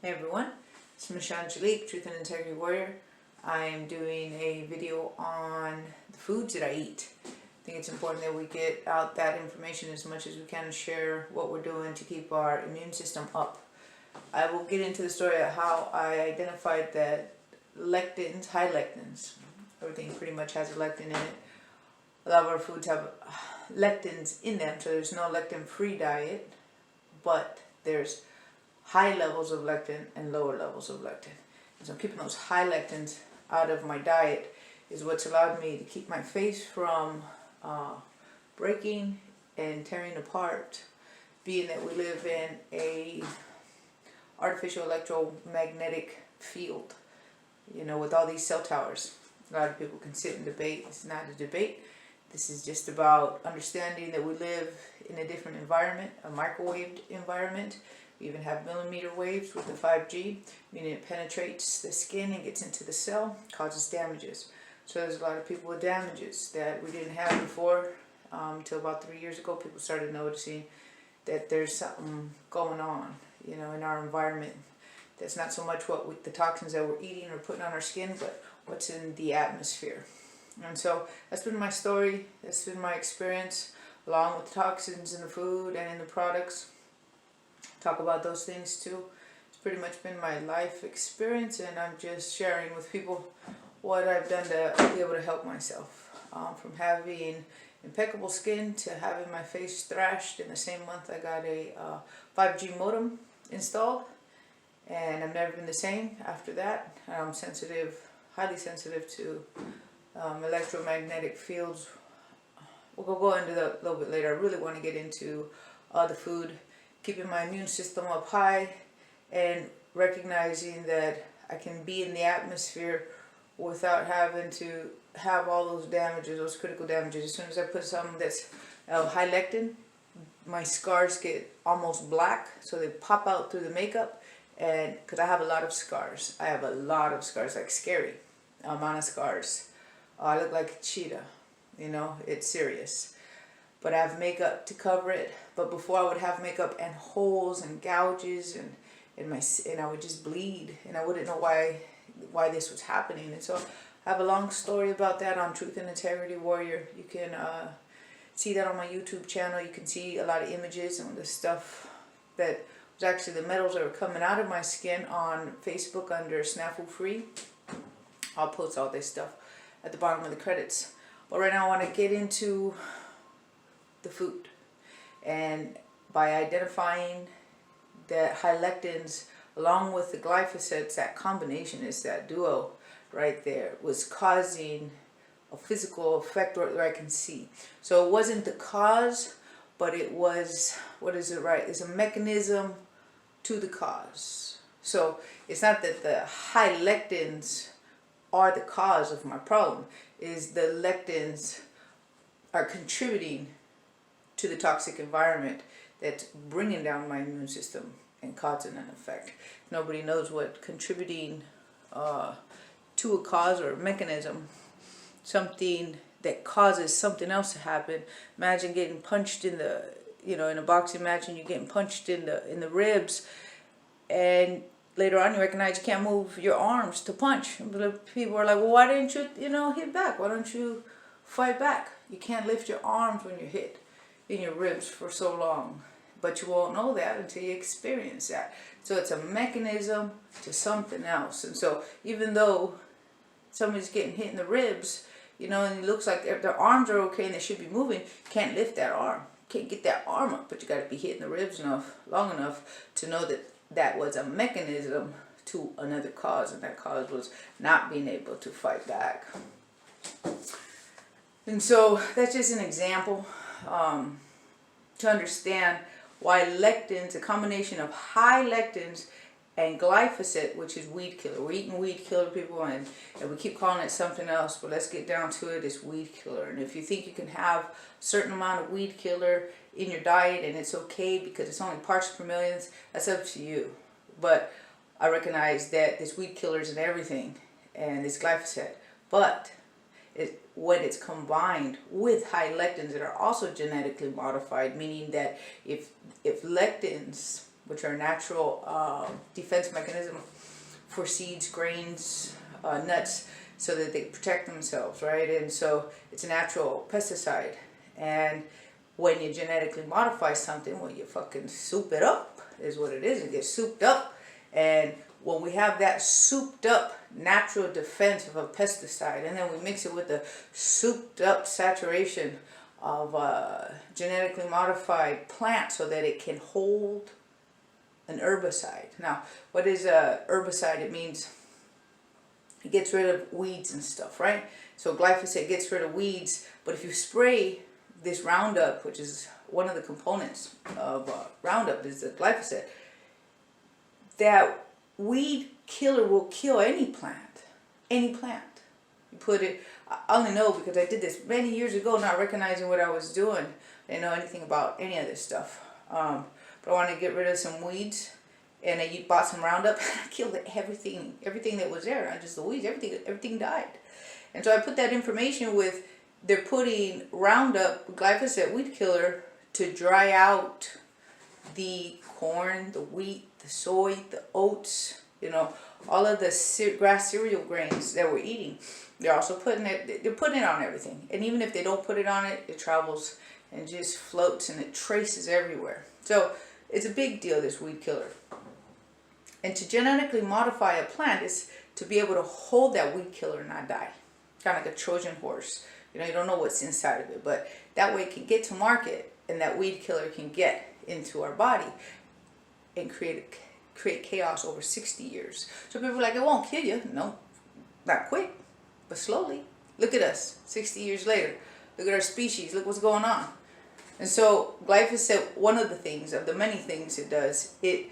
Hey everyone, it's Michelle Angelique, Truth and Integrity Warrior. I am doing a video on the foods that I eat. I think it's important that we get out that information as much as we can and share what we're doing to keep our immune system up. I will get into the story of how I identified that lectins, high lectins, everything pretty much has a lectin in it. A lot of our foods have lectins in them, so there's no lectin-free diet, but there's high levels of lectin and lower levels of lectin. And so keeping those high lectins out of my diet is what's allowed me to keep my face from breaking and tearing apart, being that we live in a artificial electromagnetic field, you know, with all these cell towers. A lot of people can sit and debate. It's not a debate. This is just about understanding that we live in a different environment, a microwaved environment. We even have millimeter waves with the 5G, meaning it penetrates the skin and gets into the cell, causes damages. So there's a lot of people with damages that we didn't have before. Until about 3 years ago, people started noticing that there's something going on, you know, in our environment. That's not so much the toxins that we're eating or putting on our skin, but what's in the atmosphere. And so that's been my story. That's been my experience, along with the toxins in the food and in the products. Talk about those things too. It's pretty much been my life experience, and I'm just sharing with people what I've done to be able to help myself. From having impeccable skin to having my face thrashed. In the same month I got a 5G modem installed, and I've never been the same after that. I'm sensitive, highly sensitive to electromagnetic fields. We'll go into that a little bit later. I really want to get into the food, keeping my immune system up high, and recognizing that I can be in the atmosphere without having to have all those damages, those critical damages. As soon as I put something that's high lectin, my scars get almost black, so they pop out through the makeup. And because I have a lot of scars, like scary amount of scars. I look like a cheetah, you know, it's serious. But I have makeup to cover it. But before I would have makeup and holes and gouges, and I would just bleed, and I wouldn't know why this was happening. And so I have a long story about that on Truth and Integrity Warrior. You can see that on my YouTube channel. You can see a lot of images and the stuff that was actually the metals that were coming out of my skin on Facebook under Snafu Free. I'll post all this stuff at the bottom of the credits. But right now I want to get into the food, and by identifying that high lectins along with the glyphosates, that combination is that duo right there, was causing a physical effect that I can see. So it wasn't the cause, but it was, it's a mechanism to the cause. So it's not that the high lectins are the cause of my problem, is the lectins are contributing to the toxic environment that's bringing down my immune system and causing an effect. Nobody knows what contributing to a cause or a mechanism, something that causes something else to happen. Imagine getting punched in the, you know, in a boxing match, and you're getting punched in the ribs, and later on you recognize you can't move your arms to punch. But people are like, well, why didn't you, hit back? Why don't you fight back? You can't lift your arms when you're hit in your ribs for so long, but you won't know that until you experience that. So it's a mechanism to something else. And so even though somebody's getting hit in the ribs, and it looks like their arms are okay and they should be moving, you can't lift that arm, can't get that arm up, but you got to be hitting the ribs long enough to know that that was a mechanism to another cause, and that cause was not being able to fight back. And so that's just an example to understand why lectins, a combination of high lectins and glyphosate, which is weed killer. We're eating weed killer, people, and we keep calling it something else, but let's get down to it. It's weed killer. And if you think you can have a certain amount of weed killer in your diet and it's okay because it's only parts per millions, that's up to you. But I recognize that this weed killer is in everything, and this glyphosate. But when it's combined with high lectins that are also genetically modified, meaning that if lectins which are natural defense mechanism for seeds, grains, nuts, so that they protect themselves, right? And so it's a natural pesticide. And when you genetically modify something, well, you fucking soup it up, is what it is. It gets souped up. And when we have that souped up natural defense of a pesticide, and then we mix it with the souped up saturation of a genetically modified plant so that it can hold an herbicide. Now, what is a herbicide? It means it gets rid of weeds and stuff, right? So glyphosate gets rid of weeds, but if you spray this Roundup, which is one of the components of Roundup, is the glyphosate, that weed killer will kill any plant. Any plant. You put it, I only know because I did this many years ago, not recognizing what I was doing. I didn't know anything about any of this stuff. But I wanted to get rid of some weeds, and I bought some Roundup. I killed everything that was there, not just the weeds. Everything died. And so I put that information with, they're putting Roundup, glyphosate weed killer, to dry out the corn, the wheat, the soy, the oats, you know, all of the grass cereal grains that we're eating. They're also putting it on everything. And even if they don't put it on it, it travels and just floats and it traces everywhere. So it's a big deal, this weed killer. And to genetically modify a plant is to be able to hold that weed killer and not die. Kind of like a Trojan horse. You know, you don't know what's inside of it, but that way it can get to market and that weed killer can get into our body and create chaos over 60 years. So people are like, it won't kill you. No, not quick, but slowly. Look at us, 60 years later. Look at our species. Look what's going on. And so glyphosate, one of the things, of the many things it does, it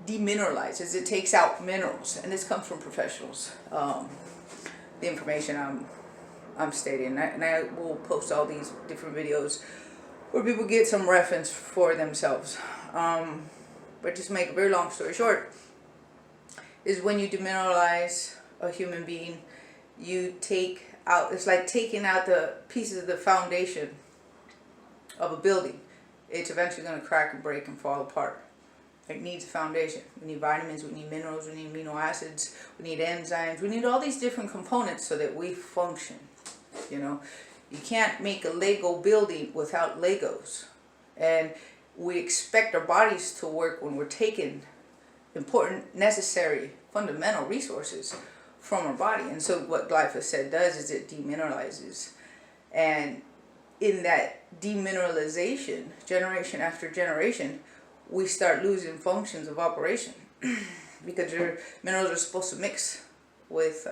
demineralizes. It takes out minerals. And this comes from professionals. The information I'm stating. And I will post all these different videos where people get some reference for themselves. But just to make a very long story short, is when you demineralize a human being, you take out, it's like taking out the pieces of the foundation of a building. It's eventually going to crack and break and fall apart. It needs a foundation. We need vitamins, we need minerals, we need amino acids, we need enzymes, we need all these different components so that we function. You know, you can't make a Lego building without Legos. And we expect our bodies to work when we're taking important, necessary, fundamental resources from our body. And so what glyphosate does is it demineralizes. And in that demineralization, generation after generation, we start losing functions of operation because your minerals are supposed to mix with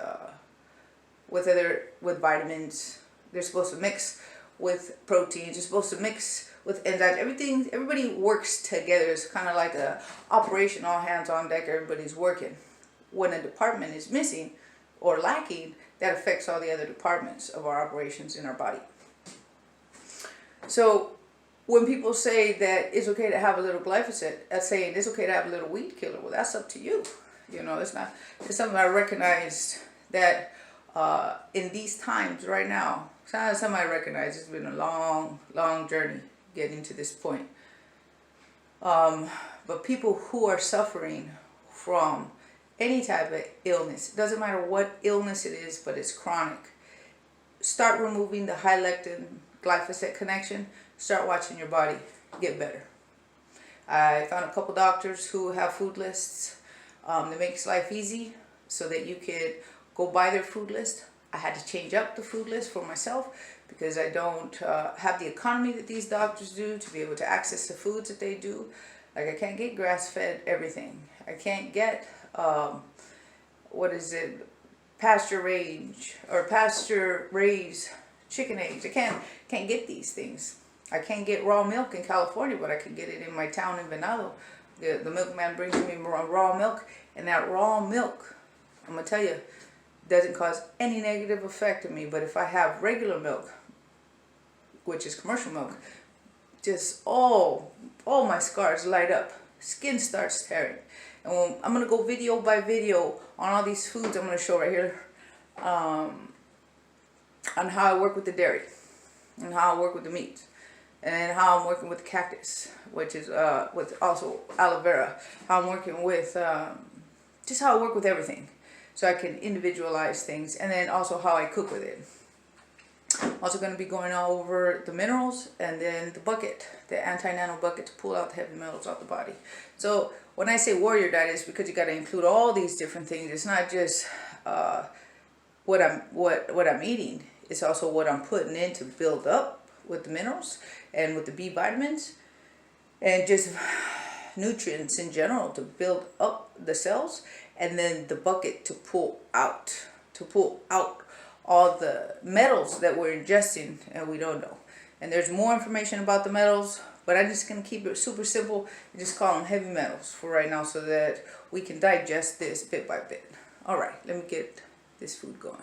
vitamins. They're supposed to mix with proteins. They're supposed to mix with enzymes. Everybody works together. It's kind of like a operation, all hands on deck. Everybody's working. When a department is missing or lacking, that affects all the other departments of our operations in our body. So when people say that it's okay to have a little glyphosate, that's saying it's okay to have a little weed killer. Well, that's up to you. You know, it's not. It's something I recognized that in these times right now. It's not something I recognize. It's been a long, long journey getting to this point. But people who are suffering from any type of illness, it doesn't matter what illness it is, but it's chronic, start removing the high lectin glyphosate connection. Start watching your body get better. I found a couple doctors who have food lists that makes life easy so that you could go buy their food list. I had to change up the food list for myself because I don't have the economy that these doctors do to be able to access the foods that they do. Like I can't get grass-fed everything. I can't get, pasture-raised chicken eggs. I can't get these things. I can't get raw milk in California, but I can get it in my town in Venado. The milkman brings me raw milk, and that raw milk, I'm going to tell you, doesn't cause any negative effect on me. But if I have regular milk, which is commercial milk, just all my scars light up. Skin starts tearing. And I'm going to go video by video on all these foods I'm going to show right here on how I work with the dairy and how I work with the meat. and then how I'm working with cactus, which is with also aloe vera, how I'm working with just how I work with everything, so I can individualize things, and then also how I cook with it. Also going to be going over the minerals, and then the bucket, the anti-nano bucket, to pull out the heavy metals out the body. So when I say warrior diet, it's because you got to include all these different things. It's not just what I'm eating. It's also what I'm putting in to build up with the minerals and with the B vitamins, and just nutrients in general to build up the cells, and then the bucket to pull out all the metals that we're ingesting and we don't know. And there's more information about the metals, but I'm just going to keep it super simple and just call them heavy metals for right now, so that we can digest this bit by bit. All right, let me get this food going.